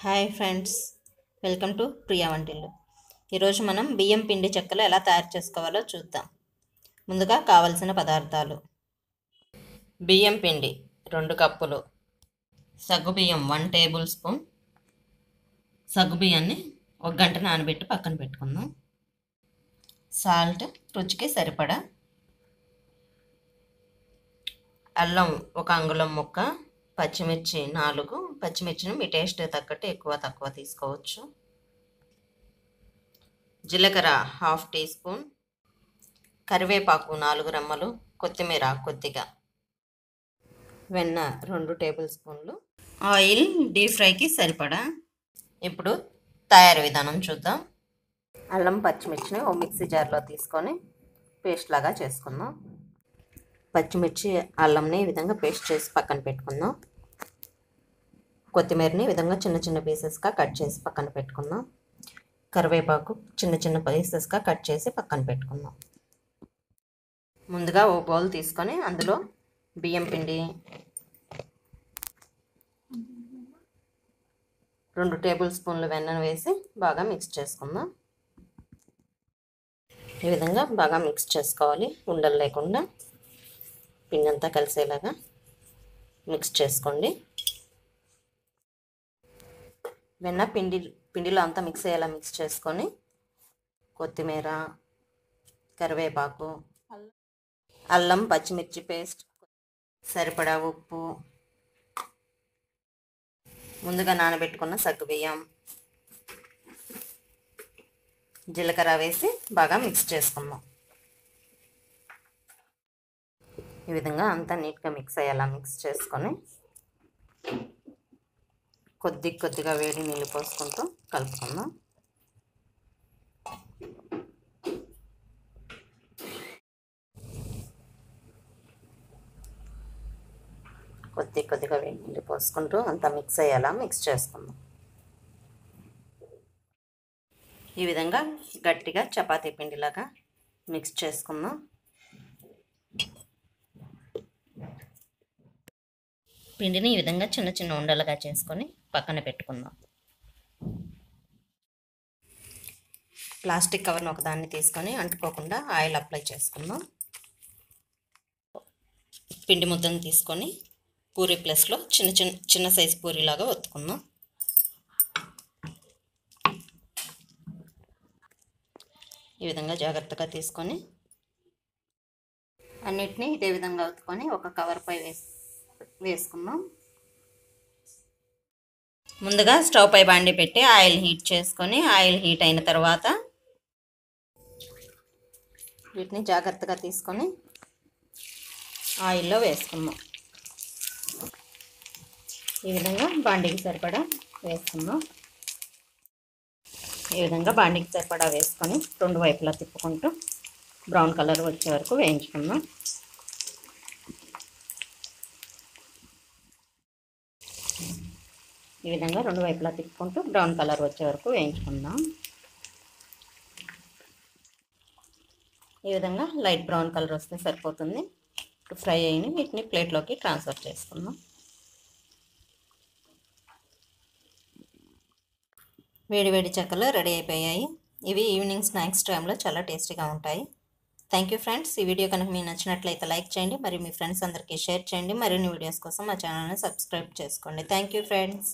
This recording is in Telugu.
Hi friends, welcome to Priya Vantillu. ఈరోజు మనం బియ్యం పిండి చెక్కలు ఎలా తయారు చేసుకోవాలో చూద్దాం. ముందుగా కావలసిన పదార్థాలు: బియ్యం పిండి 2 కప్పులు, సగ్గుబియ్యం 1 టేబుల్ స్పూన్. సగ్గుబియ్యాన్ని 1 గంట నానబెట్టి పక్కన పెట్టుకుందాం. సాల్ట్ రుచికి సరిపడా, అల్లం 1 అంగుళం ముక్క, పచ్చిమిర్చి 4. పచ్చిమిర్చిని మీ టేస్ట్ తగ్గట్టు ఎక్కువ తక్కువ తీసుకోవచ్చు. జీలకర్ర 1/2 టీ స్పూన్, కరివేపాకు 4 రెమ్మలు, కొత్తిమీర కొద్దిగా, వెన్న 2 టేబుల్ స్పూన్లు, ఆయిల్ డీప్ ఫ్రైకి సరిపడా. ఇప్పుడు తయారీ విధానం చూద్దాం. అల్లం పచ్చిమిర్చిని ఓ మిక్సీ జార్లో తీసుకొని పేస్ట్ లాగా చేసుకుందాం. పచ్చిమిర్చి అల్లంని ఈ విధంగా పేస్ట్ చేసి పక్కన పెట్టుకుందాం. కొత్తిమీరని ఈ విధంగా చిన్న చిన్న పీసెస్గా కట్ చేసి పక్కన పెట్టుకుందాం. కరివేపాకు చిన్న చిన్న పీసెస్గా కట్ చేసి పక్కన పెట్టుకుందాం. ముందుగా ఓ బౌల్ తీసుకొని అందులో బియ్యం పిండి 2 టేబుల్ స్పూన్లు వెన్నను వేసి బాగా మిక్స్ చేసుకుందాం. ఈ విధంగా బాగా మిక్స్ చేసుకోవాలి. ఉండలు లేకుండా పిండి అంతా కలిసేలాగా మిక్స్ చేసుకోండి. వెన్న పిండిలో అంతా మిక్స్ అయ్యేలా మిక్స్ చేసుకొని కొత్తిమీర, కరివేపాకు, అల్లం పచ్చిమిర్చి పేస్ట్, సరిపడా ఉప్పు, ముందుగా నానబెట్టుకున్న సగ్గుబియ్యం, జీలకర్ర వేసి బాగా మిక్స్ చేసుకుందాం. ఈ విధంగా అంతా నీట్గా మిక్స్ అయ్యేలా మిక్స్ చేసుకొని కొద్దిగా వేడి నీళ్ళు పోసుకుంటూ కలుపుకుందాం. కొద్దిగా వేడి నీళ్ళు పోసుకుంటూ అంతా మిక్స్ అయ్యేలా మిక్స్ చేసుకుందాం. ఈ విధంగా గట్టిగా చపాతీ పిండిలాగా మిక్స్ చేసుకుందాం. పిండిని ఈ విధంగా చిన్న చిన్న ఉండలుగా చేసుకొని పక్కన పెట్టుకుందాం. ప్లాస్టిక్ కవర్ను ఒకదాన్ని తీసుకొని అంటుకోకుండా ఆయిల్ అప్లై చేసుకుందాం. పిండి ముద్దను తీసుకొని పూరీ ప్లేస్లో చిన్న సైజు పూరీలాగా ఒత్తుకుందాం. ఈ విధంగా జాగ్రత్తగా తీసుకొని అన్నిటినీ ఇదే విధంగా ఒత్తుకొని ఒక కవర్పై వేసుకుందాం. ముందుగా స్టవ్ పై బాండి పెట్టి ఆయిల్ హీట్ చేసుకొని, ఆయిల్ హీట్ అయిన తర్వాత వీటిని జాగ్రత్తగా తీసుకొని ఆయిల్లో వేసుకుందాం. ఈ విధంగా బాండీకి సరిపడా వేసుకుందాం. ఈ విధంగా బాండీకి సరిపడా వేసుకొని 2 వైపులా తిప్పుకుంటూ బ్రౌన్ కలర్ వచ్చే వరకు వేయించుకుందాం. ఈ విధంగా 2 వైపులా తిప్పుకుంటూ బ్రౌన్ కలర్ వచ్చే వరకు వేయించుకుందాం. ఈ విధంగా లైట్ బ్రౌన్ కలర్ వస్తే సరిపోతుంది. ఇప్పుడు ఫ్రై అయిన వీటిని ప్లేట్లోకి ట్రాన్స్ఫర్ చేసుకుందాం. వేడి చెక్కలు రెడీ అయిపోయాయి. ఇవి ఈవినింగ్ స్నాక్స్ టైంలో చాలా టేస్టీగా ఉంటాయి. Thank you friends. ఈ వీడియో కనుక మీకు నచ్చినట్లయితే లైక్ చేయండి, మరియు మీ ఫ్రెండ్స్ అందరికీ షేర్ చేయండి. మరిన్ని వీడియోస్ కోసం మా ఛానల్ని సబ్స్క్రైబ్ చేసుకోండి. Thank you friends.